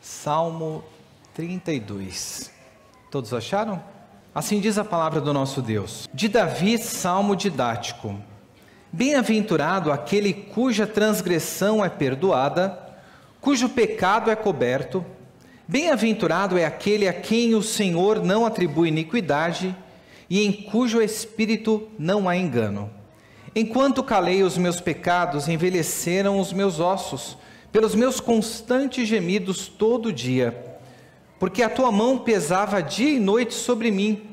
Salmo 32. Todos acharam? Assim diz a palavra do nosso Deus. De Davi, salmo didático. Bem-aventurado aquele cuja transgressão é perdoada, cujo pecado é coberto. Bem-aventurado é aquele a quem o Senhor não atribui iniquidade e em cujo espírito não há engano. Enquanto calei os meus pecados, envelheceram os meus ossos, pelos meus constantes gemidos todo dia, porque a tua mão pesava dia e noite sobre mim,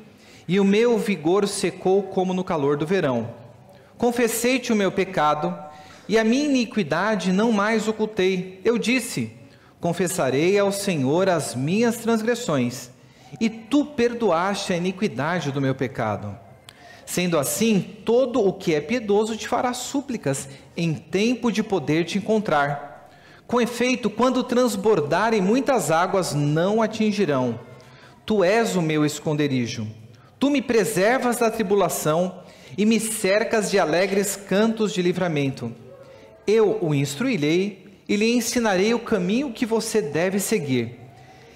e o meu vigor secou como no calor do verão. Confessei-te o meu pecado, e a minha iniquidade não mais ocultei. Eu disse: confessarei ao Senhor as minhas transgressões, e tu perdoaste a iniquidade do meu pecado. Sendo assim, todo o que é piedoso te fará súplicas em tempo de poder te encontrar. Com efeito, quando transbordarem muitas águas, não atingirão. Tu és o meu esconderijo. Tu me preservas da tribulação e me cercas de alegres cantos de livramento. Eu o instruirei e lhe ensinarei o caminho que você deve seguir.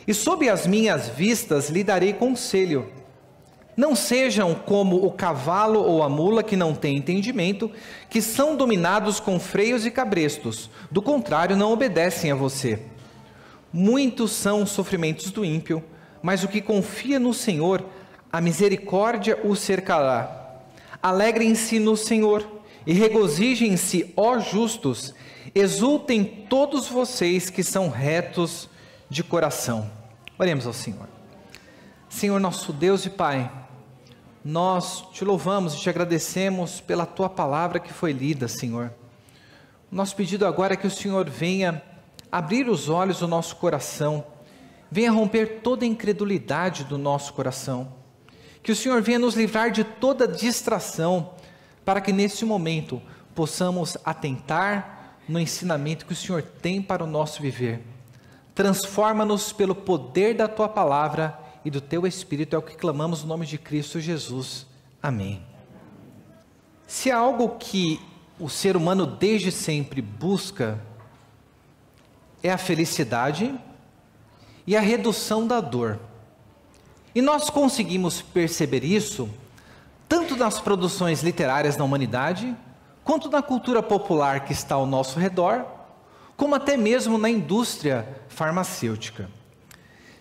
E sob as minhas vistas lhe darei conselho. Não sejam como o cavalo ou a mula que não têm entendimento, que são dominados com freios e cabrestos. Do contrário, não obedecem a você. Muitos são os sofrimentos do ímpio, mas o que confia no Senhor, a misericórdia o cercará. Alegrem-se no Senhor e regozijem-se, ó justos. Exultem todos vocês que são retos de coração. Oremos ao Senhor. Senhor, nosso Deus e Pai, nós te louvamos e te agradecemos pela tua palavra que foi lida, Senhor. Nosso pedido agora é que o Senhor venha abrir os olhos do nosso coração, venha romper toda a incredulidade do nosso coração, que o Senhor venha nos livrar de toda distração, para que nesse momento possamos atentar no ensinamento que o Senhor tem para o nosso viver. Transforma-nos pelo poder da tua palavra e do teu Espírito, é o que clamamos no nome de Cristo Jesus. Amém. Se há algo que o ser humano desde sempre busca, é a felicidade e a redução da dor. E nós conseguimos perceber isso, tanto nas produções literárias da humanidade, quanto na cultura popular que está ao nosso redor, como até mesmo na indústria farmacêutica.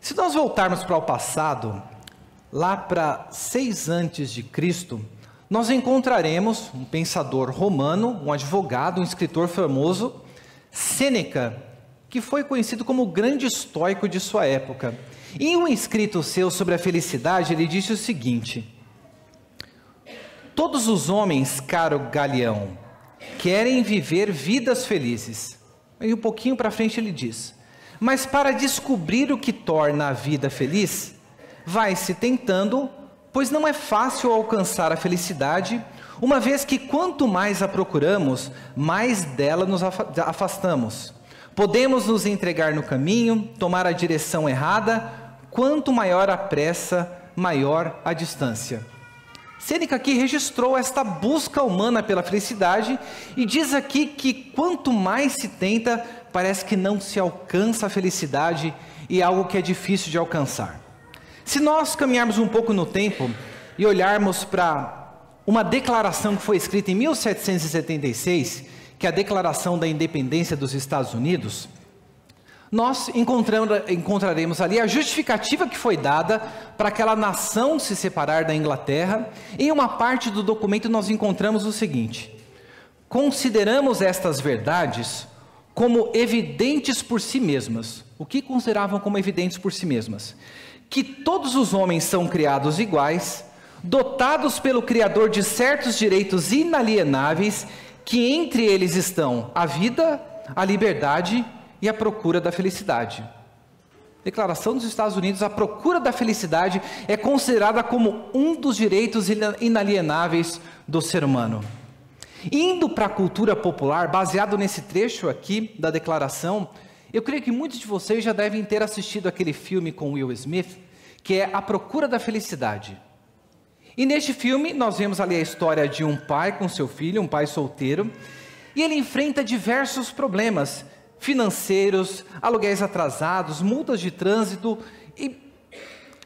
Se nós voltarmos para o passado, lá para 6 a.C., nós encontraremos um pensador romano, um advogado, um escritor famoso, Sêneca, que foi conhecido como o grande estoico de sua época. Em um escrito seu sobre a felicidade, ele disse o seguinte: todos os homens, caro Galião, querem viver vidas felizes. E um pouquinho para frente ele diz: mas para descobrir o que torna a vida feliz, vai-se tentando, pois não é fácil alcançar a felicidade, uma vez que quanto mais a procuramos, mais dela nos afastamos. Podemos nos entregar no caminho, tomar a direção errada, quanto maior a pressa, maior a distância. Sêneca aqui registrou esta busca humana pela felicidade e diz aqui que quanto mais se tenta, parece que não se alcança a felicidade e é algo que é difícil de alcançar. Se nós caminharmos um pouco no tempo e olharmos para uma declaração que foi escrita em 1776, que é a Declaração da Independência dos Estados Unidos, nós encontraremos ali a justificativa que foi dada para aquela nação se separar da Inglaterra. Em uma parte do documento nós encontramos o seguinte: consideramos estas verdades como evidentes por si mesmas. O que consideravam como evidentes por si mesmas? Que todos os homens são criados iguais, dotados pelo Criador de certos direitos inalienáveis, que entre eles estão a vida, a liberdade e a procura da felicidade. Declaração dos Estados Unidos: a procura da felicidade é considerada como um dos direitos inalienáveis do ser humano. Indo para a cultura popular, baseado nesse trecho aqui da declaração, eu creio que muitos de vocês já devem ter assistido aquele filme com Will Smith, que é A Procura da Felicidade. E neste filme nós vemos ali a história de um pai com seu filho, um pai solteiro, e ele enfrenta diversos problemas financeiros, aluguéis atrasados, multas de trânsito e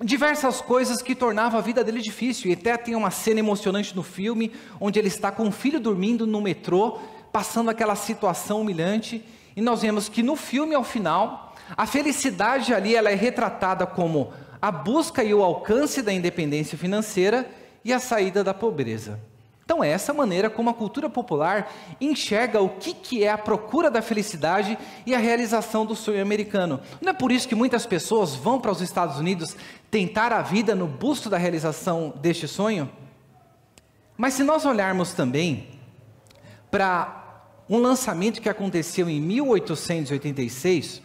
diversas coisas que tornavam a vida dele difícil. E até tem uma cena emocionante no filme, onde ele está com o filho dormindo no metrô, passando aquela situação humilhante, e nós vemos que no filme, ao final, a felicidade ali, ela é retratada como a busca e o alcance da independência financeira e a saída da pobreza. Então é essa maneira como a cultura popular enxerga o que é a procura da felicidade e a realização do sonho americano. Não é por isso que muitas pessoas vão para os Estados Unidos tentar a vida no busca da realização deste sonho? Mas se nós olharmos também para um lançamento que aconteceu em 1886,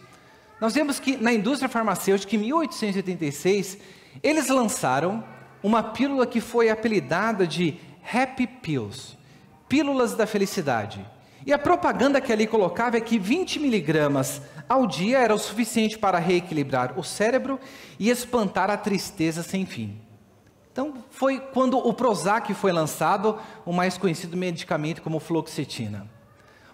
nós vemos que na indústria farmacêutica, em 1886, eles lançaram uma pílula que foi apelidada de Happy Pills, pílulas da felicidade. E a propaganda que ali colocava é que 20 miligramas ao dia era o suficiente para reequilibrar o cérebro e espantar a tristeza sem fim. Então foi quando o Prozac foi lançado, o mais conhecido medicamento como fluoxetina.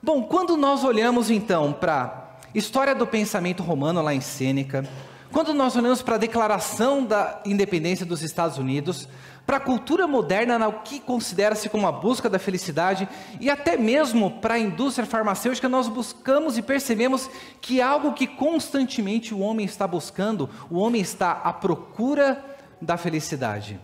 Bom, quando nós olhamos então para a história do pensamento romano lá em Sêneca, quando nós olhamos para a declaração da independência dos Estados Unidos, para a cultura moderna, no que considera-se como a busca da felicidade, e até mesmo para a indústria farmacêutica, nós buscamos e percebemos que é algo que constantemente o homem está buscando, o homem está à procura da felicidade.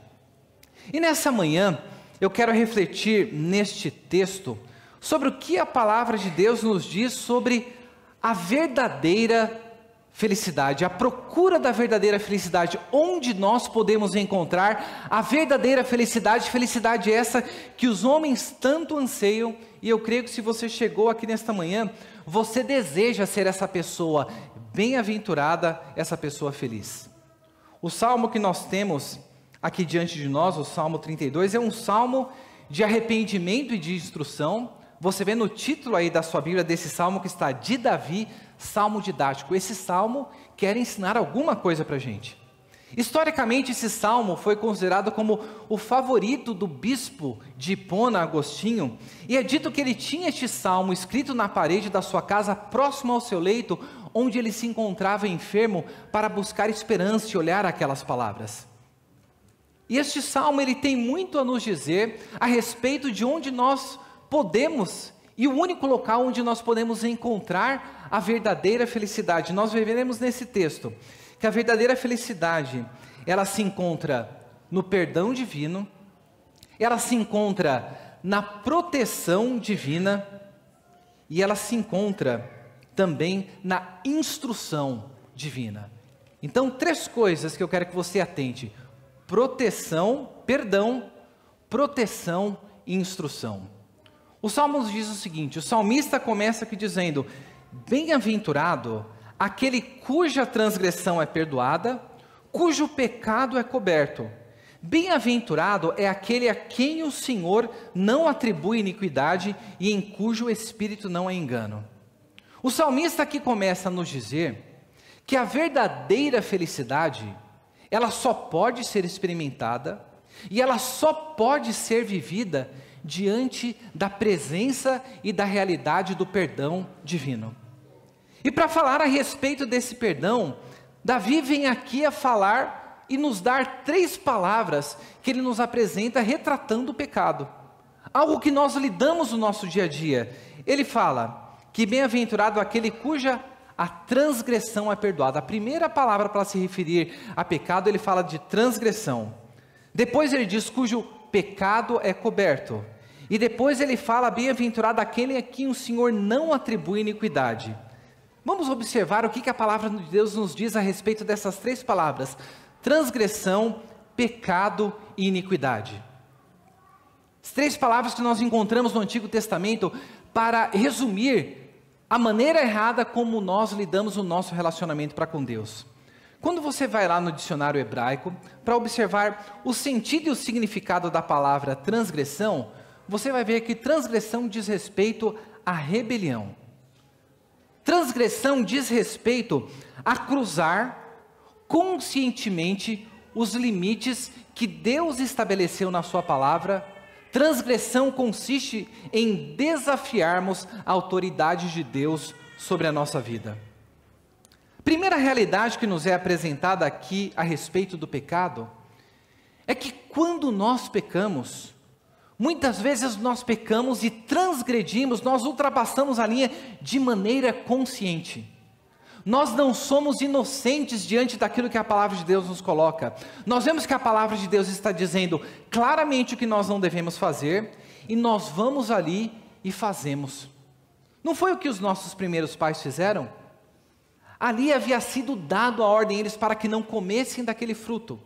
E nessa manhã, eu quero refletir neste texto sobre o que a palavra de Deus nos diz sobre a verdadeira felicidade, a procura da verdadeira felicidade, onde nós podemos encontrar a verdadeira felicidade, felicidade essa que os homens tanto anseiam, e eu creio que se você chegou aqui nesta manhã, você deseja ser essa pessoa bem-aventurada, essa pessoa feliz. O salmo que nós temos aqui diante de nós, o Salmo 32, é um salmo de arrependimento e de instrução. Você vê no título aí da sua Bíblia desse salmo que está de Davi, salmo didático. Esse salmo quer ensinar alguma coisa para a gente. Historicamente, esse salmo foi considerado como o favorito do bispo de Hipona, Agostinho, e é dito que ele tinha este salmo escrito na parede da sua casa, próximo ao seu leito, onde ele se encontrava enfermo, para buscar esperança e olhar aquelas palavras. E este salmo ele tem muito a nos dizer a respeito de onde nós podemos, e o único local onde nós podemos encontrar a verdadeira felicidade. Nós veremos nesse texto que a verdadeira felicidade, ela se encontra no perdão divino, ela se encontra na proteção divina, e ela se encontra também na instrução divina. Então, 3 coisas que eu quero que você atente: proteção, perdão, proteção e instrução. O Salmo nos diz o seguinte, o salmista começa aqui dizendo: bem-aventurado aquele cuja transgressão é perdoada, cujo pecado é coberto. Bem-aventurado é aquele a quem o Senhor não atribui iniquidade e em cujo espírito não há engano. O salmista aqui começa a nos dizer que a verdadeira felicidade, ela só pode ser experimentada e ela só pode ser vivida diante da presença e da realidade do perdão divino. E para falar a respeito desse perdão, Davi vem aqui a falar e nos dar 3 palavras que ele nos apresenta retratando o pecado, algo que nós lidamos no nosso dia a dia. Ele fala que bem-aventurado aquele cuja a transgressão é perdoada. A primeira palavra para se referir a pecado, ele fala de transgressão. Depois ele diz cujo pecado é coberto. E depois ele fala bem-aventurado aquele a quem o Senhor não atribui iniquidade. Vamos observar o que a palavra de Deus nos diz a respeito dessas 3 palavras: transgressão, pecado e iniquidade. As 3 palavras que nós encontramos no Antigo Testamento para resumir a maneira errada como nós lidamos o nosso relacionamento para com Deus. Quando você vai lá no dicionário hebraico para observar o sentido e o significado da palavra transgressão, você vai ver que transgressão diz respeito à rebelião. Transgressão diz respeito a cruzar conscientemente os limites que Deus estabeleceu na sua palavra. Transgressão consiste em desafiarmos a autoridade de Deus sobre a nossa vida. Primeira realidade que nos é apresentada aqui a respeito do pecado é que quando nós pecamos, muitas vezes nós pecamos e transgredimos, nós ultrapassamos a linha de maneira consciente. Nós não somos inocentes diante daquilo que a palavra de Deus nos coloca. Nós vemos que a palavra de Deus está dizendo claramente o que nós não devemos fazer, e nós vamos ali e fazemos. Não foi o que os nossos primeiros pais fizeram? Ali havia sido dado a ordem a eles para que não comessem daquele fruto.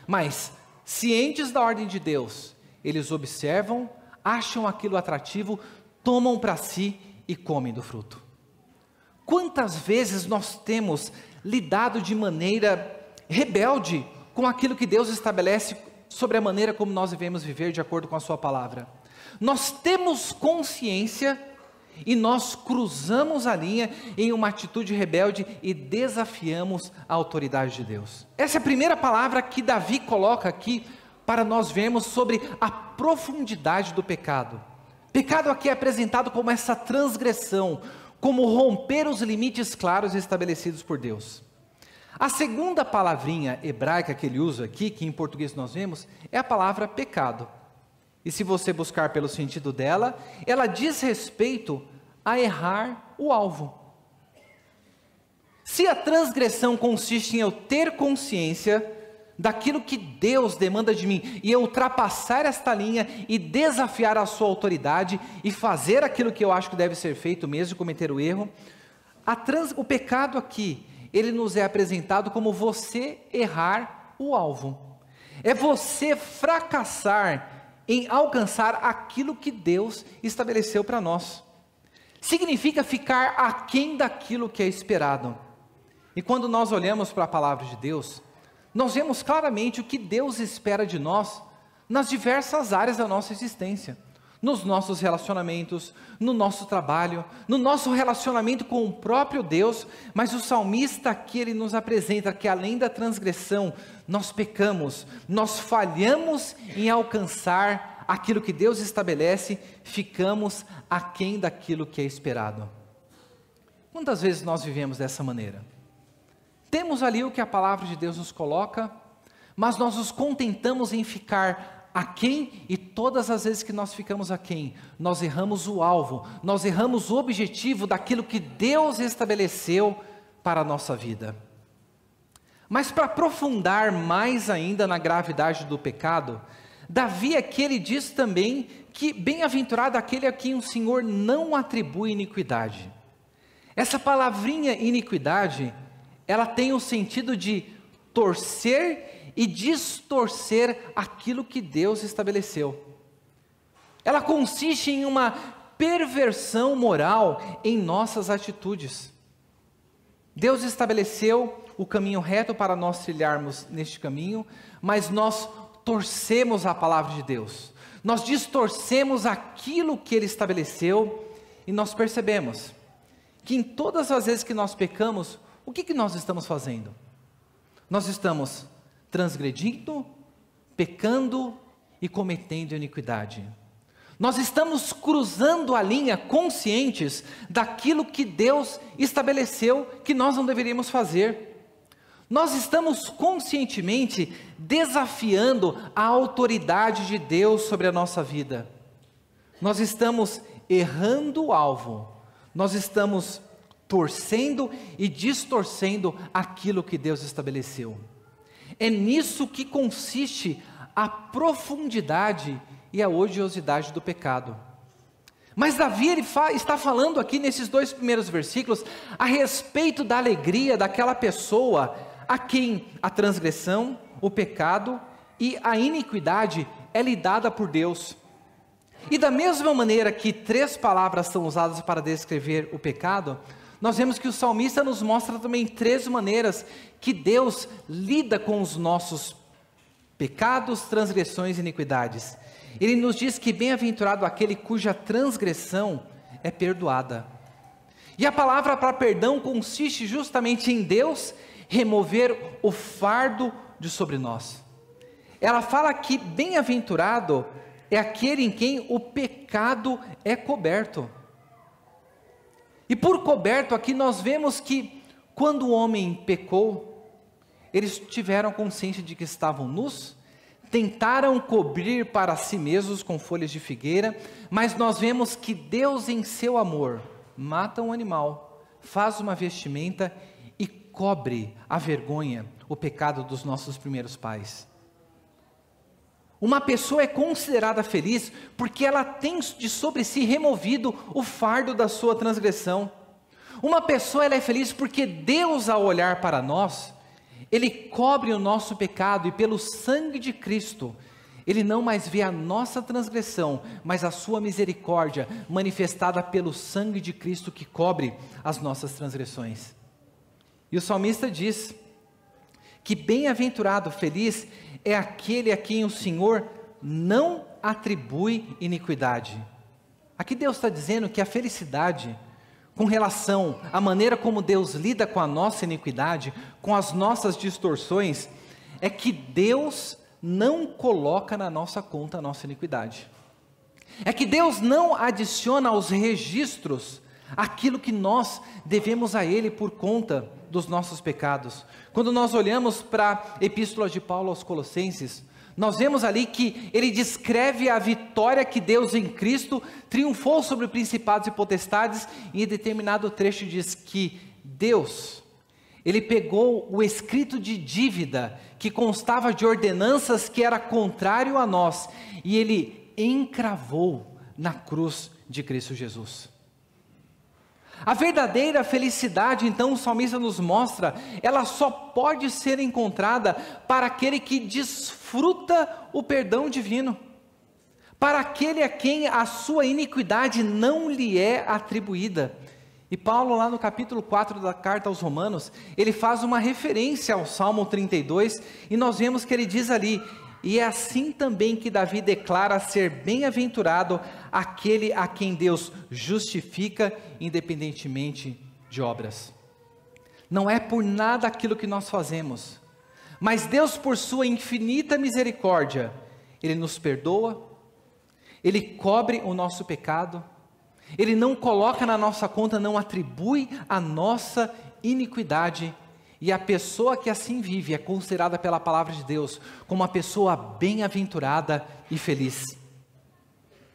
Mas, cientes da ordem de Deus, eles observam, acham aquilo atrativo, tomam para si e comem do fruto. Quantas vezes nós temos lidado de maneira rebelde com aquilo que Deus estabelece sobre a maneira como nós devemos viver de acordo com a sua palavra? Nós temos consciência e nós cruzamos a linha em uma atitude rebelde e desafiamos a autoridade de Deus. Essa é a primeira palavra que Davi coloca aqui para nós vermos sobre a profundidade do pecado. Pecado aqui é apresentado como essa transgressão, como romper os limites claros estabelecidos por Deus. A segunda palavrinha hebraica que ele usa aqui, que em português nós vemos, é a palavra pecado. E se você buscar pelo sentido dela, ela diz respeito a errar o alvo. Se a transgressão consiste em eu ter consciência daquilo que Deus demanda de mim, e eu ultrapassar esta linha e desafiar a sua autoridade, e fazer aquilo que eu acho que deve ser feito mesmo, cometer o erro, o pecado aqui, ele nos é apresentado como você errar o alvo. É você fracassar em alcançar aquilo que Deus estabeleceu para nós. Significa ficar aquém daquilo que é esperado. E quando nós olhamos para a palavra de Deus, nós vemos claramente o que Deus espera de nós nas diversas áreas da nossa existência. Nos nossos relacionamentos, no nosso trabalho, no nosso relacionamento com o próprio Deus. Mas o salmista aqui, ele nos apresenta que além da transgressão, nós pecamos, nós falhamos em alcançar aquilo que Deus estabelece, ficamos aquém daquilo que é esperado. Quantas vezes nós vivemos dessa maneira? Temos ali o que a palavra de Deus nos coloca, mas nós nos contentamos em ficar aquém, e todas as vezes que nós ficamos aquém, nós erramos o alvo, nós erramos o objetivo daquilo que Deus estabeleceu para a nossa vida. Mas para aprofundar mais ainda na gravidade do pecado, Davi aqui ele diz também que bem-aventurado aquele a quem o Senhor não atribui iniquidade. Essa palavrinha iniquidade, ela tem o sentido de torcer e distorcer aquilo que Deus estabeleceu. Ela consiste em uma perversão moral em nossas atitudes. Deus estabeleceu o caminho reto para nós trilharmos neste caminho, mas nós torcemos a palavra de Deus. Nós distorcemos aquilo que Ele estabeleceu e nós percebemos que em todas as vezes que nós pecamos, o que nós estamos fazendo? Nós estamos transgredindo, pecando e cometendo iniquidade. Nós estamos cruzando a linha conscientes daquilo que Deus estabeleceu que nós não deveríamos fazer. Nós estamos conscientemente desafiando a autoridade de Deus sobre a nossa vida. Nós estamos errando o alvo. Nós estamos torcendo e distorcendo aquilo que Deus estabeleceu. É nisso que consiste a profundidade e a odiosidade do pecado. Mas Davi está falando aqui nesses dois primeiros versículos a respeito da alegria daquela pessoa a quem a transgressão, o pecado e a iniquidade é lhe dada por Deus. E da mesma maneira que três palavras são usadas para descrever o pecado, nós vemos que o salmista nos mostra também três maneiras que Deus lida com os nossos pecados, transgressões e iniquidades. Ele nos diz que bem-aventurado aquele cuja transgressão é perdoada. E a palavra para perdão consiste justamente em Deus remover o fardo de sobre nós. Ela fala que bem-aventurado é aquele em quem o pecado é coberto. E por coberto aqui nós vemos que quando o homem pecou, eles tiveram consciência de que estavam nus, tentaram cobrir para si mesmos com folhas de figueira, mas nós vemos que Deus em seu amor mata um animal, faz uma vestimenta e cobre a vergonha, o pecado dos nossos primeiros pais. Uma pessoa é considerada feliz porque ela tem de sobre si removido o fardo da sua transgressão. Uma pessoa ela é feliz porque Deus, ao olhar para nós, Ele cobre o nosso pecado e pelo sangue de Cristo, Ele não mais vê a nossa transgressão, mas a sua misericórdia manifestada pelo sangue de Cristo que cobre as nossas transgressões. E o salmista diz que bem-aventurado, feliz é aquele a quem o Senhor não atribui iniquidade. Aqui Deus está dizendo que a felicidade, com relação à maneira como Deus lida com a nossa iniquidade, com as nossas distorções, é que Deus não coloca na nossa conta a nossa iniquidade. É que Deus não adiciona aos registros aquilo que nós devemos a Ele por conta dos nossos pecados. Quando nós olhamos para a Epístola de Paulo aos Colossenses, nós vemos ali que ele descreve a vitória que Deus em Cristo triunfou sobre principados e potestades, e em determinado trecho diz que Deus, Ele pegou o escrito de dívida que constava de ordenanças que era contrário a nós, e Ele encravou na cruz de Cristo Jesus. A verdadeira felicidade, então, o salmista nos mostra, ela só pode ser encontrada para aquele que desfruta o perdão divino, para aquele a quem a sua iniquidade não lhe é atribuída. E Paulo, lá no capítulo 4 da carta aos Romanos, ele faz uma referência ao Salmo 32, e nós vemos que ele diz ali: e é assim também que Davi declara ser bem-aventurado aquele a quem Deus justifica independentemente de obras. Não é por nada aquilo que nós fazemos, mas Deus, por sua infinita misericórdia, Ele nos perdoa, Ele cobre o nosso pecado, Ele não coloca na nossa conta, não atribui a nossa iniquidade. E a pessoa que assim vive é considerada pela palavra de Deus como uma pessoa bem-aventurada e feliz.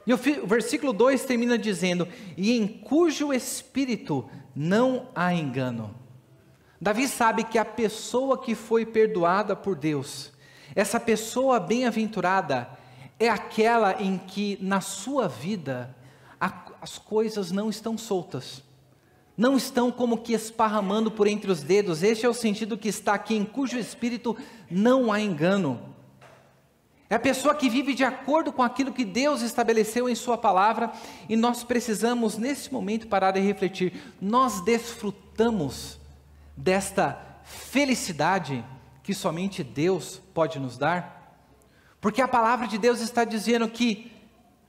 E o versículo 2 termina dizendo: e em cujo espírito não há engano. Davi sabe que a pessoa que foi perdoada por Deus, essa pessoa bem-aventurada, é aquela em que na sua vida as coisas não estão soltas, não estão como que esparramando por entre os dedos. Este é o sentido que está aqui: em cujo espírito não há engano. É a pessoa que vive de acordo com aquilo que Deus estabeleceu em sua palavra, e nós precisamos nesse momento parar e refletir: nós desfrutamos desta felicidade que somente Deus pode nos dar? Porque a palavra de Deus está dizendo que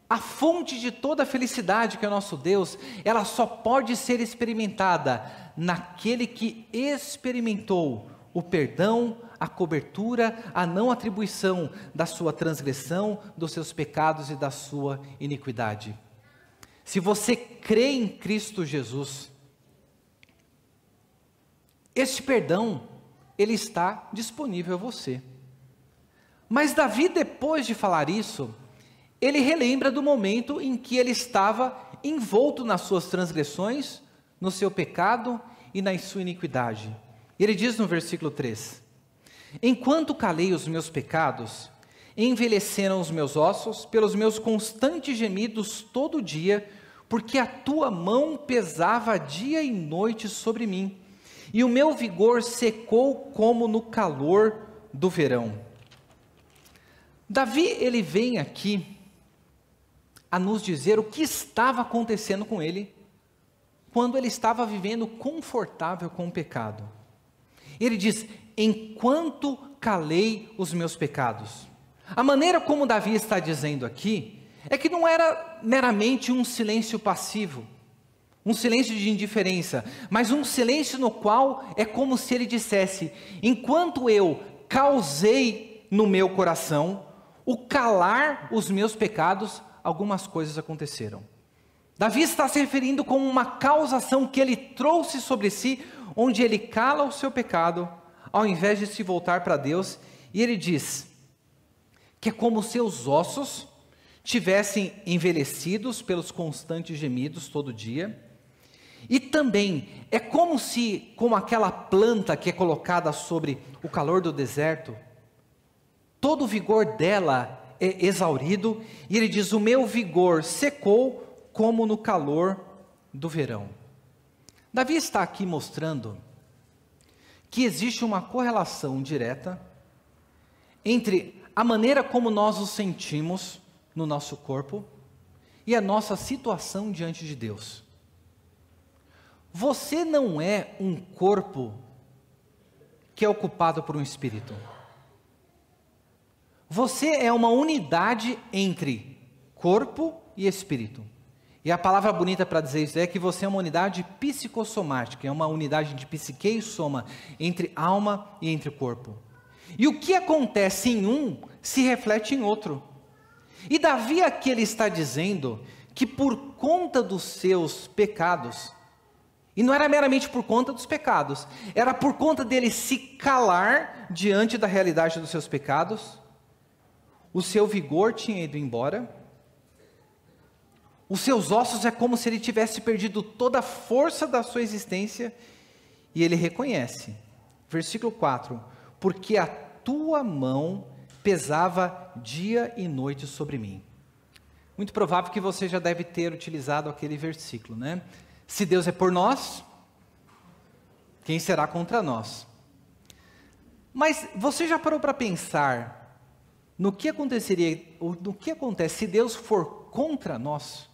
a fonte de toda a felicidade, que é o nosso Deus, ela só pode ser experimentada naquele que experimentou o perdão, a cobertura, a não atribuição da sua transgressão, dos seus pecados e da sua iniquidade. Se você crê em Cristo Jesus, este perdão, ele está disponível a você. Mas Davi, depois de falar isso, ele relembra do momento em que ele estava envolto nas suas transgressões, no seu pecado e na sua iniquidade. Ele diz no versículo 3: enquanto calei os meus pecados, envelheceram os meus ossos pelos meus constantes gemidos todo dia, porque a tua mão pesava dia e noite sobre mim, e o meu vigor secou como no calor do verão. Davi, ele vem aqui a nos dizer o que estava acontecendo com ele, quando ele estava vivendo confortável com o pecado. Ele diz: enquanto calei os meus pecados. A maneira como Davi está dizendo aqui, é que não era meramente um silêncio passivo, um silêncio de indiferença, mas um silêncio no qual é como se ele dissesse: enquanto eu causei no meu coração o calar os meus pecados, algumas coisas aconteceram. Davi está se referindo como uma causação que ele trouxe sobre si, onde ele cala o seu pecado, ao invés de se voltar para Deus, e ele diz que é como seus ossos tivessem envelhecidos pelos constantes gemidos todo dia, e também é como se, como aquela planta que é colocada sobre o calor do deserto, todo o vigor dela é exaurido, e ele diz: o meu vigor secou como no calor do verão. Davi está aqui mostrando que existe uma correlação direta entre a maneira como nós nos sentimos no nosso corpo e a nossa situação diante de Deus. Você não é um corpo que é ocupado por um espírito. Você é uma unidade entre corpo e espírito. E a palavra bonita para dizer isso é que você é uma unidade psicossomática, é uma unidade de psique e soma, entre alma e entre corpo. E o que acontece em um, se reflete em outro. E Davi aqui ele está dizendo que por conta dos seus pecados, e não era meramente por conta dos pecados, era por conta dele se calar diante da realidade dos seus pecados, o seu vigor tinha ido embora, os seus ossos é como se ele tivesse perdido toda a força da sua existência, e ele reconhece, versículo 4, porque a tua mão pesava dia e noite sobre mim. Muito provável que você já deve ter utilizado aquele versículo, né? Se Deus é por nós, quem será contra nós? Mas você já parou para pensar no que aconteceria, ou no que acontece se Deus for contra nós?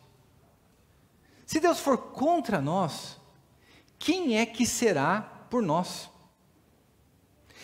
Se Deus for contra nós, quem é que será por nós?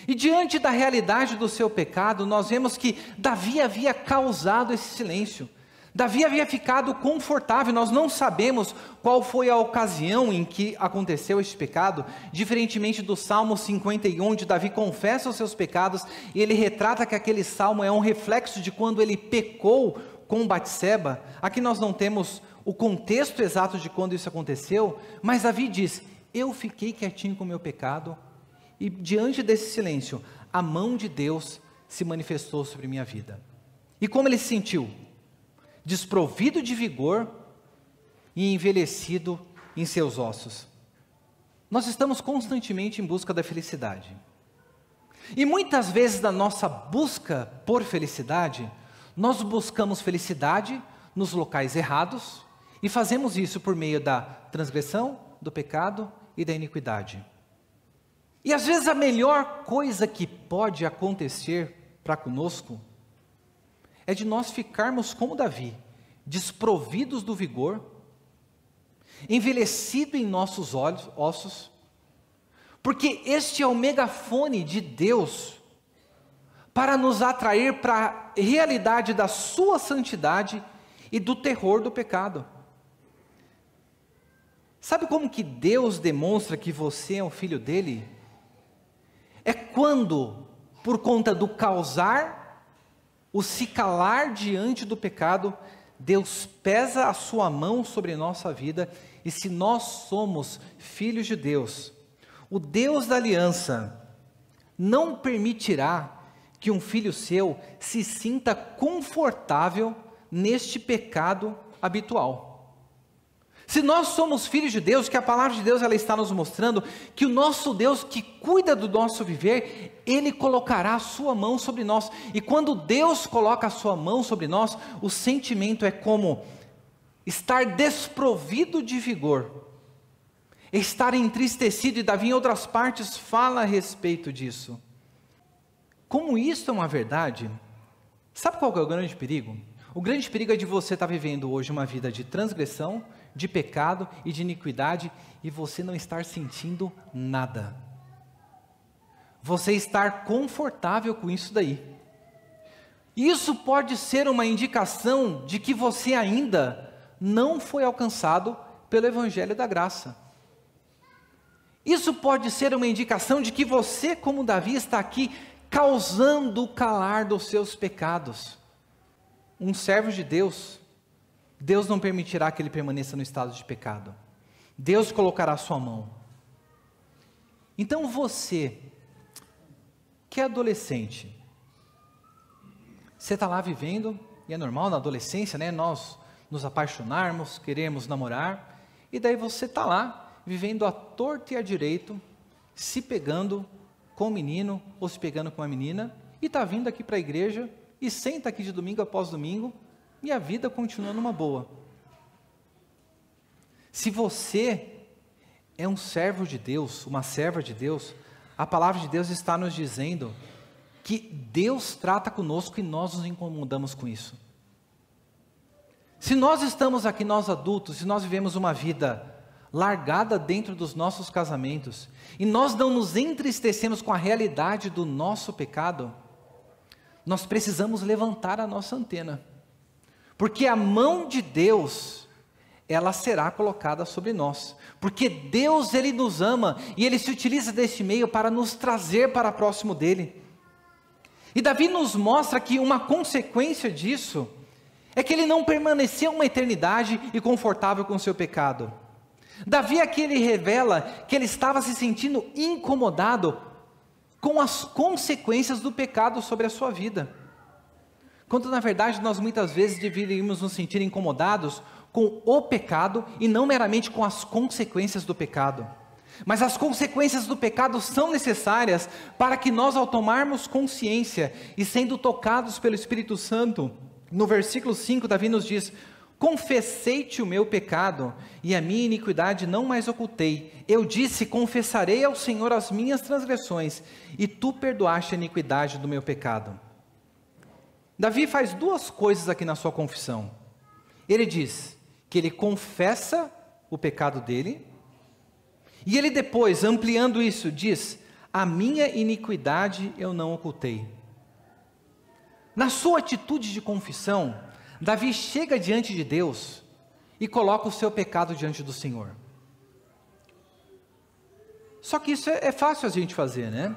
E diante da realidade do seu pecado, nós vemos que Davi havia causado esse silêncio. Davi havia ficado confortável, nós não sabemos qual foi a ocasião em que aconteceu este pecado, diferentemente do Salmo 51, onde Davi confessa os seus pecados, e ele retrata que aquele salmo é um reflexo de quando ele pecou com Batseba. Aqui nós não temos o contexto exato de quando isso aconteceu, mas Davi diz: eu fiquei quietinho com o meu pecado, e diante desse silêncio, a mão de Deus se manifestou sobre minha vida. E como ele se sentiu? Desprovido de vigor e envelhecido em seus ossos. Nós estamos constantemente em busca da felicidade. E muitas vezes na nossa busca por felicidade, nós buscamos felicidade nos locais errados e fazemos isso por meio da transgressão, do pecado e da iniquidade. E às vezes a melhor coisa que pode acontecer para conosco é de nós ficarmos como Davi, desprovidos do vigor, envelhecido em nossos ossos, porque este é o megafone de Deus para nos atrair para a realidade da sua santidade e do terror do pecado. Sabe como que Deus demonstra que você é um filho dele? É quando, por conta do causar, o se calar diante do pecado, Deus pesa a sua mão sobre nossa vida, e se nós somos filhos de Deus, o Deus da aliança não permitirá que um filho seu se sinta confortável neste pecado habitual. Se nós somos filhos de Deus, que a palavra de Deus ela está nos mostrando que o nosso Deus que cuida do nosso viver, Ele colocará a sua mão sobre nós. E quando Deus coloca a sua mão sobre nós, o sentimento é como estar desprovido de vigor, estar entristecido, e Davi em outras partes fala a respeito disso. Como isso é uma verdade, sabe qual é o grande perigo? O grande perigo é de você estar vivendo hoje uma vida de transgressão, de pecado e de iniquidade, e você não estar sentindo nada. Você estar confortável com isso daí. Isso pode ser uma indicação de que você ainda não foi alcançado pelo Evangelho da Graça. Isso pode ser uma indicação de que você, como Davi, está aqui causando o calar dos seus pecados. Um servo de Deus Deus não permitirá que ele permaneça no estado de pecado. Deus colocará a sua mão. Então você, que é adolescente, você está lá vivendo, e é normal na adolescência, né? Nós nos apaixonarmos, queremos namorar, e daí você está lá, vivendo à torta e à direito, se pegando com um menino, ou se pegando com uma menina, e está vindo aqui para a igreja, e senta aqui de domingo após domingo, e a vida continua numa boa. Se você é um servo de Deus, uma serva de Deus, a palavra de Deus está nos dizendo que Deus trata conosco e nós nos incomodamos com isso. Se nós estamos aqui, nós adultos, se nós vivemos uma vida largada dentro dos nossos casamentos, e nós não nos entristecemos com a realidade do nosso pecado, nós precisamos levantar a nossa antena, porque a mão de Deus, ela será colocada sobre nós, porque Deus, Ele nos ama, e Ele se utiliza deste meio para nos trazer para próximo dEle. E Davi nos mostra que uma consequência disso, é que ele não permaneceu uma eternidade e confortável com o seu pecado. Davi aqui ele revela que ele estava se sentindo incomodado com as consequências do pecado sobre a sua vida. Quando na verdade nós muitas vezes deveríamos nos sentir incomodados com o pecado e não meramente com as consequências do pecado. Mas as consequências do pecado são necessárias para que nós, ao tomarmos consciência e sendo tocados pelo Espírito Santo, no versículo 5, Davi nos diz: confessei-te o meu pecado, e a minha iniquidade não mais ocultei. Eu disse: confessarei ao Senhor as minhas transgressões, e tu perdoaste a iniquidade do meu pecado. Davi faz duas coisas aqui na sua confissão. Ele diz que ele confessa o pecado dele, e ele depois, ampliando isso, diz: a minha iniquidade eu não ocultei. Na sua atitude de confissão, Davi chega diante de Deus e coloca o seu pecado diante do Senhor. Só que isso é fácil a gente fazer, né?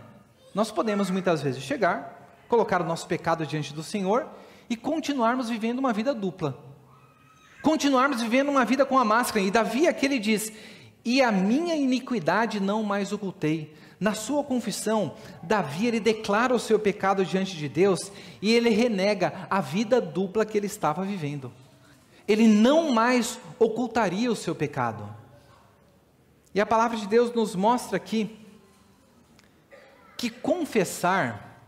Nós podemos muitas vezes chegar, colocar o nosso pecado diante do Senhor e continuarmos vivendo uma vida dupla. Continuarmos vivendo uma vida com a máscara. E Davi aqui ele diz: e a minha iniquidade não mais ocultei. Na sua confissão, Davi ele declara o seu pecado diante de Deus e ele renega a vida dupla que ele estava vivendo. Ele não mais ocultaria o seu pecado. E a palavra de Deus nos mostra aqui que confessar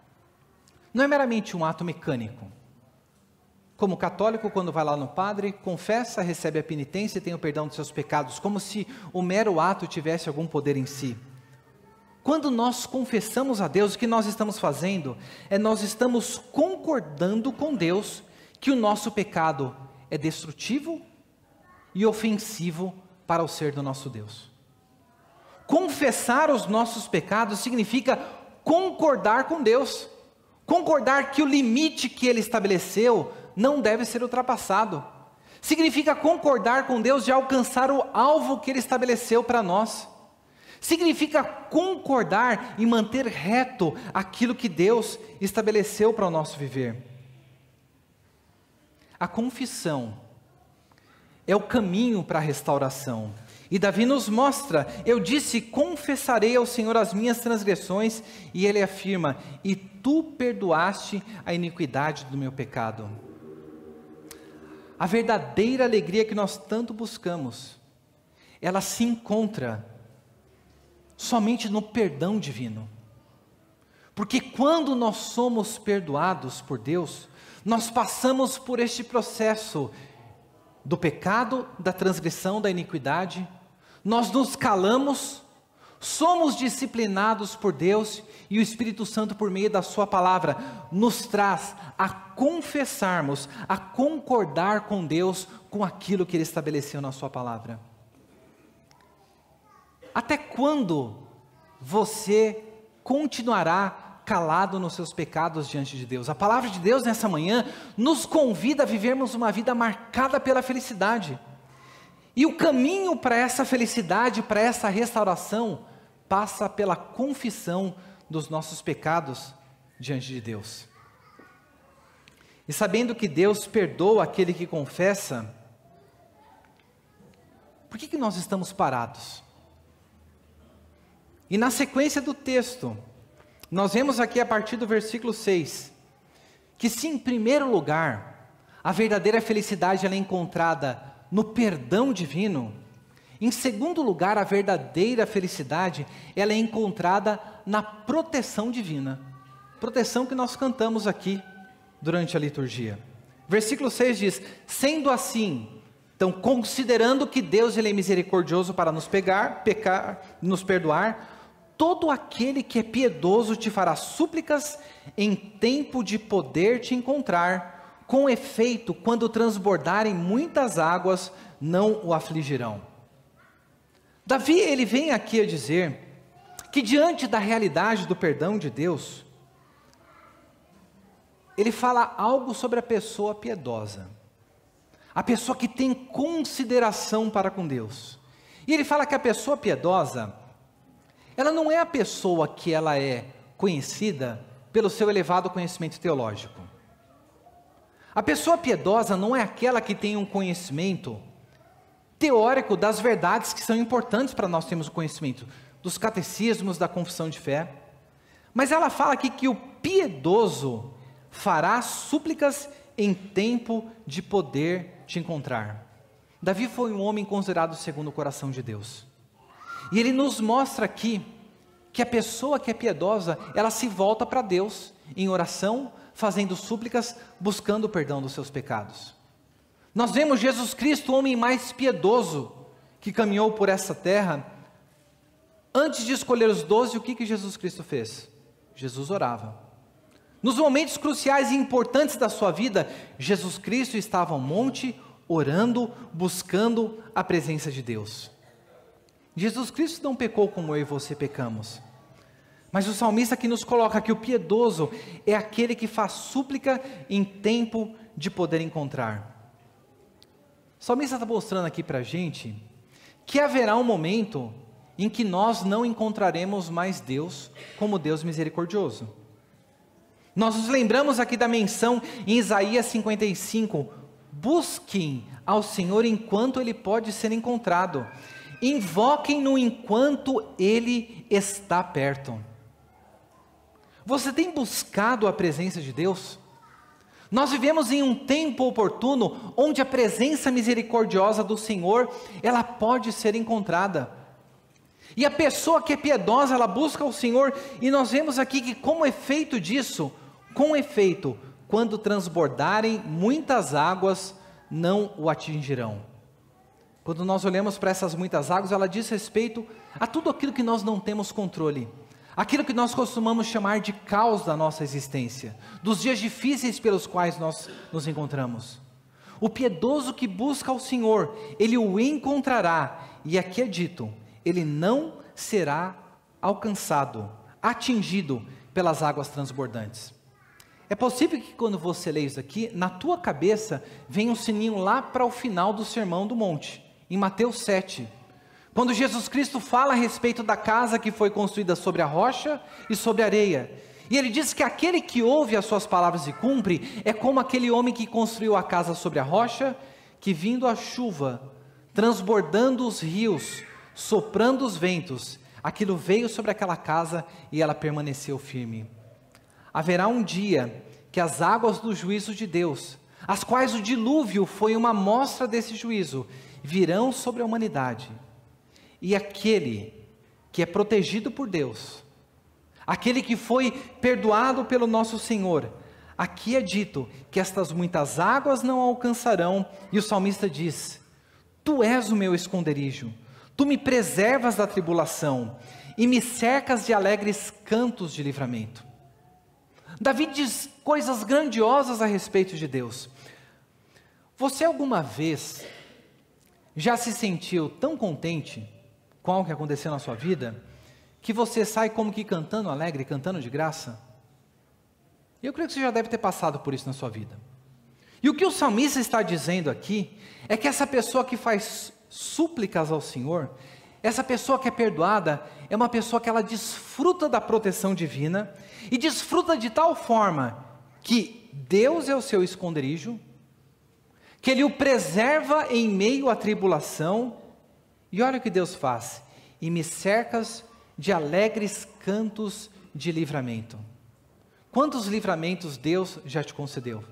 não é meramente um ato mecânico. Como católico, quando vai lá no padre, confessa, recebe a penitência e tem o perdão dos seus pecados, como se o mero ato tivesse algum poder em si. Quando nós confessamos a Deus, o que nós estamos fazendo é nós estamos concordando com Deus que o nosso pecado é destrutivo e ofensivo para o ser do nosso Deus. Confessar os nossos pecados significa concordar com Deus, concordar que o limite que Ele estabeleceu não deve ser ultrapassado. Significa concordar com Deus de alcançar o alvo que Ele estabeleceu para nós. Significa concordar e manter reto aquilo que Deus estabeleceu para o nosso viver. A confissão é o caminho para a restauração. E Davi nos mostra: eu disse, confessarei ao Senhor as minhas transgressões, e ele afirma: e tu perdoaste a iniquidade do meu pecado. A verdadeira alegria que nós tanto buscamos, ela se encontra somente no perdão divino. Porque quando nós somos perdoados por Deus, nós passamos por este processo do pecado, da transgressão, da iniquidade, nós nos calamos, somos disciplinados por Deus, e o Espírito Santo, por meio da sua palavra, nos traz a confessarmos, a concordar com Deus, com aquilo que Ele estabeleceu na sua palavra. Até quando você continuará calado nos seus pecados diante de Deus? A palavra de Deus nessa manhã nos convida a vivermos uma vida marcada pela felicidade. E o caminho para essa felicidade, para essa restauração, passa pela confissão dos nossos pecados diante de Deus. E sabendo que Deus perdoa aquele que confessa, por que nós estamos parados? E na sequência do texto, nós vemos aqui a partir do versículo 6, que se em primeiro lugar, a verdadeira felicidade ela é encontrada no perdão divino, em segundo lugar, a verdadeira felicidade ela é encontrada na proteção divina, proteção que nós cantamos aqui durante a liturgia. Versículo 6 diz, sendo assim, então considerando que Deus ele é misericordioso para nos perdoar, todo aquele que é piedoso te fará súplicas em tempo de poder te encontrar, com efeito, quando transbordarem muitas águas, não o afligirão. Davi, ele vem aqui a dizer, que diante da realidade do perdão de Deus, ele fala algo sobre a pessoa piedosa, a pessoa que tem consideração para com Deus, e ele fala que a pessoa piedosa, ela não é a pessoa que ela é conhecida pelo seu elevado conhecimento teológico. A pessoa piedosa não é aquela que tem um conhecimento teórico das verdades que são importantes para nós termos o conhecimento, dos catecismos, da confissão de fé. Mas ela fala aqui que o piedoso fará súplicas em tempo de poder te encontrar. Davi foi um homem considerado segundo o coração de Deus. E ele nos mostra aqui que a pessoa que é piedosa, ela se volta para Deus em oração, fazendo súplicas, buscando o perdão dos seus pecados. Nós vemos Jesus Cristo, o homem mais piedoso que caminhou por essa terra. Antes de escolher os 12, o que Jesus Cristo fez? Jesus orava. Nos momentos cruciais e importantes da sua vida, Jesus Cristo estava ao monte, orando, buscando a presença de Deus. Jesus Cristo não pecou como eu e você pecamos, mas o salmista aqui nos coloca que o piedoso é aquele que faz súplica em tempo de poder encontrar. O salmista está mostrando aqui para a gente que haverá um momento em que nós não encontraremos mais Deus como Deus misericordioso. Nós nos lembramos aqui da menção em Isaías 55, busquem ao Senhor enquanto Ele pode ser encontrado, invoquem-no enquanto Ele está perto. Você tem buscado a presença de Deus? Nós vivemos em um tempo oportuno, onde a presença misericordiosa do Senhor, ela pode ser encontrada. E a pessoa que é piedosa, ela busca o Senhor, e nós vemos aqui que como efeito disso, com efeito, quando transbordarem muitas águas, não o atingirão. Quando nós olhamos para essas muitas águas, ela diz respeito a tudo aquilo que nós não temos controle, aquilo que nós costumamos chamar de caos da nossa existência, dos dias difíceis pelos quais nós nos encontramos. O piedoso que busca o Senhor, ele o encontrará, e aqui é dito, ele não será alcançado, atingido pelas águas transbordantes. É possível que quando você lê isso aqui, na tua cabeça venha um sininho lá para o final do Sermão do Monte, em Mateus 7, quando Jesus Cristo fala a respeito da casa que foi construída sobre a rocha e sobre a areia, e ele diz que aquele que ouve as suas palavras e cumpre, é como aquele homem que construiu a casa sobre a rocha, que vindo a chuva, transbordando os rios, soprando os ventos, aquilo veio sobre aquela casa e ela permaneceu firme. Haverá um dia que as águas do juízo de Deus, as quais o dilúvio foi uma amostra desse juízo, virão sobre a humanidade, e aquele que é protegido por Deus, aquele que foi perdoado pelo nosso Senhor, aqui é dito que estas muitas águas não alcançarão, e o salmista diz, tu és o meu esconderijo, tu me preservas da tribulação, e me cercas de alegres cantos de livramento. Davi diz coisas grandiosas a respeito de Deus. Você alguma vez já se sentiu tão contente com algo que aconteceu na sua vida, que você sai como que cantando alegre, cantando de graça? Eu creio que você já deve ter passado por isso na sua vida. E o que o salmista está dizendo aqui, é que essa pessoa que faz súplicas ao Senhor, essa pessoa que é perdoada, é uma pessoa que ela desfruta da proteção divina, e desfruta de tal forma, que Deus é o seu esconderijo, que Ele o preserva em meio à tribulação, E olha o que Deus faz: e me cercas de alegres cantos de livramento. Quantos livramentos Deus já te concedeu?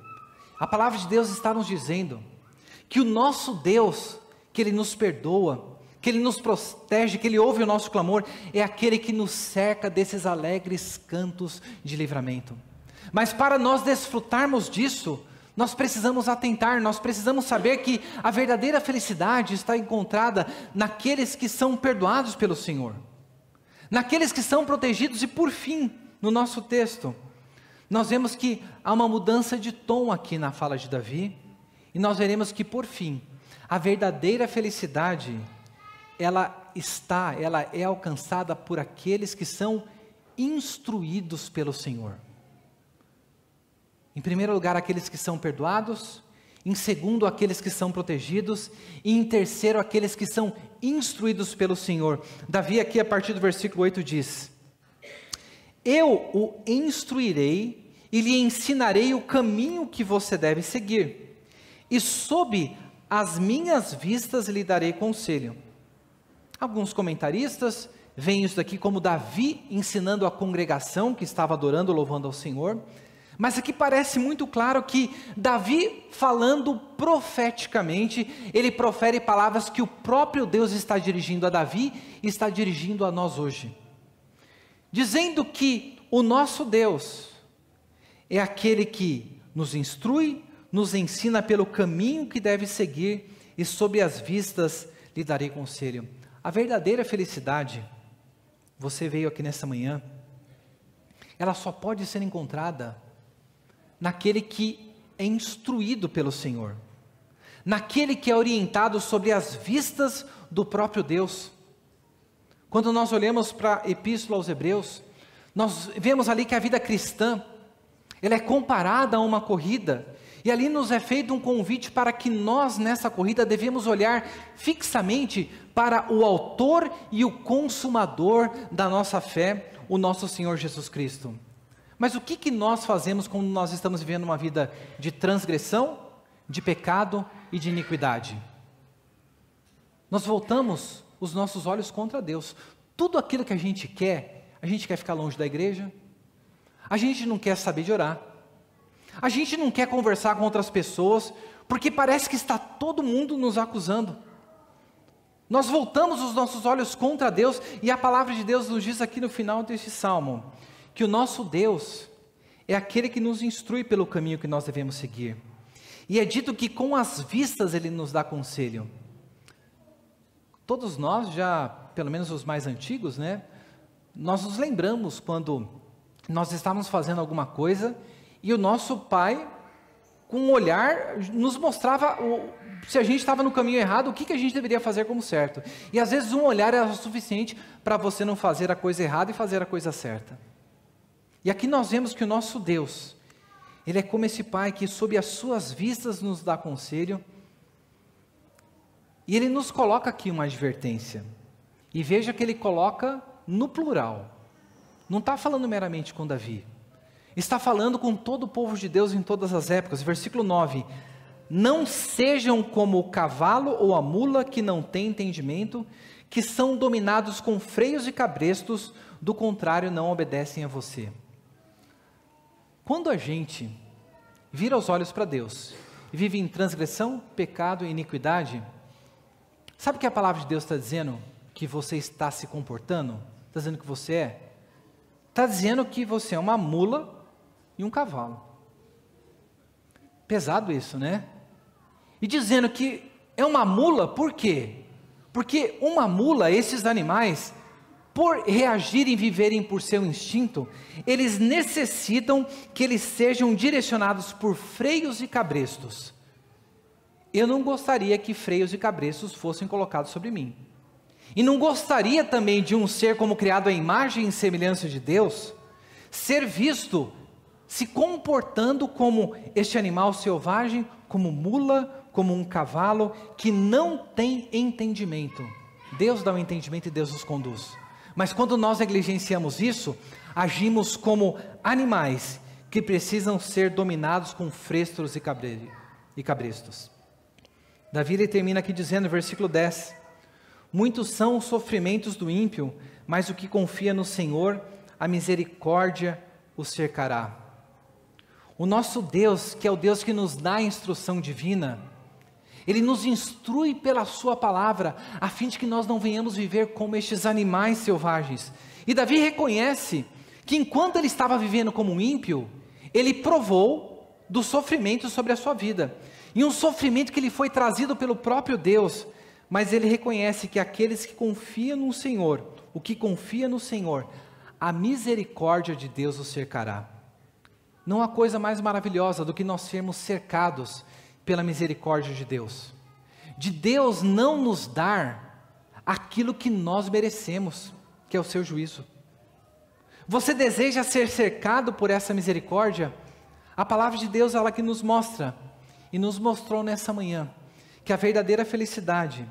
A palavra de Deus está nos dizendo que o nosso Deus, que Ele nos perdoa, que Ele nos protege, que Ele ouve o nosso clamor, é aquele que nos cerca desses alegres cantos de livramento. Mas para nós desfrutarmos disso, nós precisamos atentar, nós precisamos saber que a verdadeira felicidade está encontrada naqueles que são perdoados pelo Senhor, naqueles que são protegidos. E por fim, no nosso texto, nós vemos que há uma mudança de tom aqui na fala de Davi, e nós veremos que por fim, a verdadeira felicidade, ela é alcançada por aqueles que são instruídos pelo Senhor. Em primeiro lugar, aqueles que são perdoados; em segundo, aqueles que são protegidos; e em terceiro, aqueles que são instruídos pelo Senhor. Davi aqui a partir do versículo 8 diz: eu o instruirei e lhe ensinarei o caminho que você deve seguir, e sob as minhas vistas lhe darei conselho. Alguns comentaristas veem isso daqui como Davi ensinando a congregação que estava adorando, louvando ao Senhor. Mas aqui parece muito claro que Davi, falando profeticamente, ele profere palavras que o próprio Deus está dirigindo a Davi e está dirigindo a nós hoje, dizendo que o nosso Deus é aquele que nos instrui, nos ensina pelo caminho que deve seguir, e sob as vistas lhe darei conselho. A verdadeira felicidade, você veio aqui nessa manhã, ela só pode ser encontrada naquele que é instruído pelo Senhor, naquele que é orientado sobre as vistas do próprio Deus. Quando nós olhamos para a Epístola aos Hebreus, nós vemos ali que a vida cristã, ela é comparada a uma corrida, e ali nos é feito um convite para que nós nessa corrida devemos olhar fixamente para o autor e o consumador da nossa fé, o nosso Senhor Jesus Cristo. Mas o que nós fazemos quando nós estamos vivendo uma vida de transgressão, de pecado e de iniquidade? Nós voltamos os nossos olhos contra Deus. Tudo aquilo que a gente quer ficar longe da igreja, a gente não quer saber de orar, a gente não quer conversar com outras pessoas, porque parece que está todo mundo nos acusando. Nós voltamos os nossos olhos contra Deus, e a palavra de Deus nos diz aqui no final deste salmo, que o nosso Deus é aquele que nos instrui pelo caminho que nós devemos seguir. E é dito que com as vistas Ele nos dá conselho. Todos nós já, pelo menos os mais antigos, né? Nós nos lembramos quando nós estávamos fazendo alguma coisa e o nosso pai, com um olhar, nos mostrava se a gente estava no caminho errado, o que a gente deveria fazer como certo. E às vezes um olhar era o suficiente para você não fazer a coisa errada e fazer a coisa certa. E aqui nós vemos que o nosso Deus, Ele é como esse Pai que sob as suas vistas nos dá conselho, e Ele nos coloca aqui uma advertência, e veja que Ele coloca no plural, não está falando meramente com Davi, está falando com todo o povo de Deus em todas as épocas. Versículo 9, não sejam como o cavalo ou a mula que não tem entendimento, que são dominados com freios e cabrestos, do contrário não obedecem a você. Quando a gente vira os olhos para Deus e vive em transgressão, pecado e iniquidade, sabe o que a palavra de Deus está dizendo? Que você está se comportando? Está dizendo que você é? Está dizendo que você é uma mula e um cavalo. Pesado isso, né? E dizendo que é uma mula, por quê? Porque uma mula, esses animais, por reagirem e viverem por seu instinto, eles necessitam que eles sejam direcionados por freios e cabrestos. Eu não gostaria que freios e cabrestos fossem colocados sobre mim. E não gostaria também de um ser como criado à imagem e semelhança de Deus, ser visto se comportando como este animal selvagem, como mula, como um cavalo, que não tem entendimento. Deus dá o entendimento e Deus nos conduz. Mas quando nós negligenciamos isso, agimos como animais que precisam ser dominados com frestos e cabrestos. Davi ele termina aqui dizendo, no versículo 10, Muitos são os sofrimentos do ímpio, mas o que confia no Senhor, a misericórdia o cercará. O nosso Deus, que é o Deus que nos dá a instrução divina, Ele nos instrui pela sua palavra, a fim de que nós não venhamos viver como estes animais selvagens. E Davi reconhece que enquanto ele estava vivendo como um ímpio, ele provou do sofrimento sobre a sua vida. E um sofrimento que lhe foi trazido pelo próprio Deus, mas ele reconhece que aqueles que confiam no Senhor, o que confia no Senhor, a misericórdia de Deus os cercará. Não há coisa mais maravilhosa do que nós sermos cercados pela misericórdia de Deus. De Deus não nos dar aquilo que nós merecemos, que é o seu juízo. Você deseja ser cercado por essa misericórdia? A palavra de Deus, ela que nos mostra, e nos mostrou nessa manhã, que a verdadeira felicidade,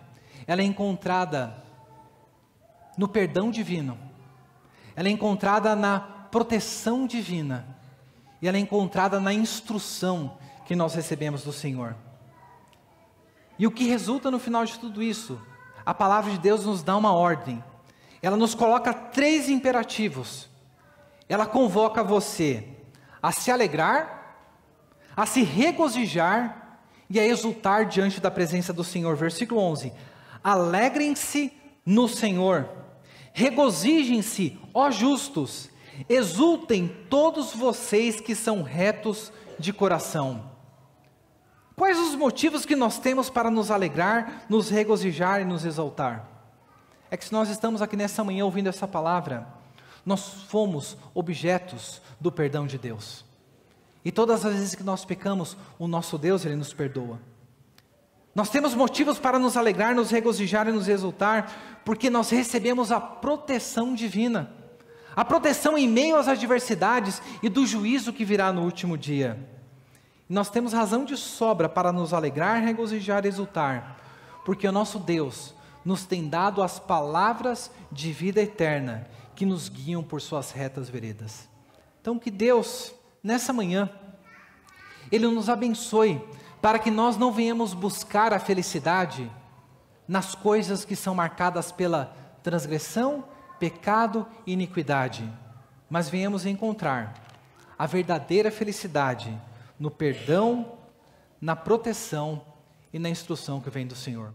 ela é encontrada no perdão divino, ela é encontrada na proteção divina, e ela é encontrada na instrução que nós recebemos do Senhor. E o que resulta no final de tudo isso? A palavra de Deus nos dá uma ordem, ela nos coloca 3 imperativos, ela convoca você a se alegrar, a se regozijar e a exultar diante da presença do Senhor. Versículo 11, alegrem-se no Senhor, regozijem-se, ó justos, exultem todos vocês que são retos de coração. Quais os motivos que nós temos para nos alegrar, nos regozijar e nos exaltar? É que se nós estamos aqui nessa manhã ouvindo essa palavra, nós fomos objetos do perdão de Deus. E todas as vezes que nós pecamos, o nosso Deus, Ele nos perdoa. Nós temos motivos para nos alegrar, nos regozijar e nos exultar, porque nós recebemos a proteção divina. A proteção em meio às adversidades e do juízo que virá no último dia. Nós temos razão de sobra para nos alegrar, regozijar e exultar, porque o nosso Deus nos tem dado as palavras de vida eterna, que nos guiam por suas retas veredas. Então que Deus, nessa manhã, Ele nos abençoe, para que nós não venhamos buscar a felicidade nas coisas que são marcadas pela transgressão, pecado e iniquidade, mas venhamos encontrar a verdadeira felicidade no perdão, na proteção e na instrução que vem do Senhor.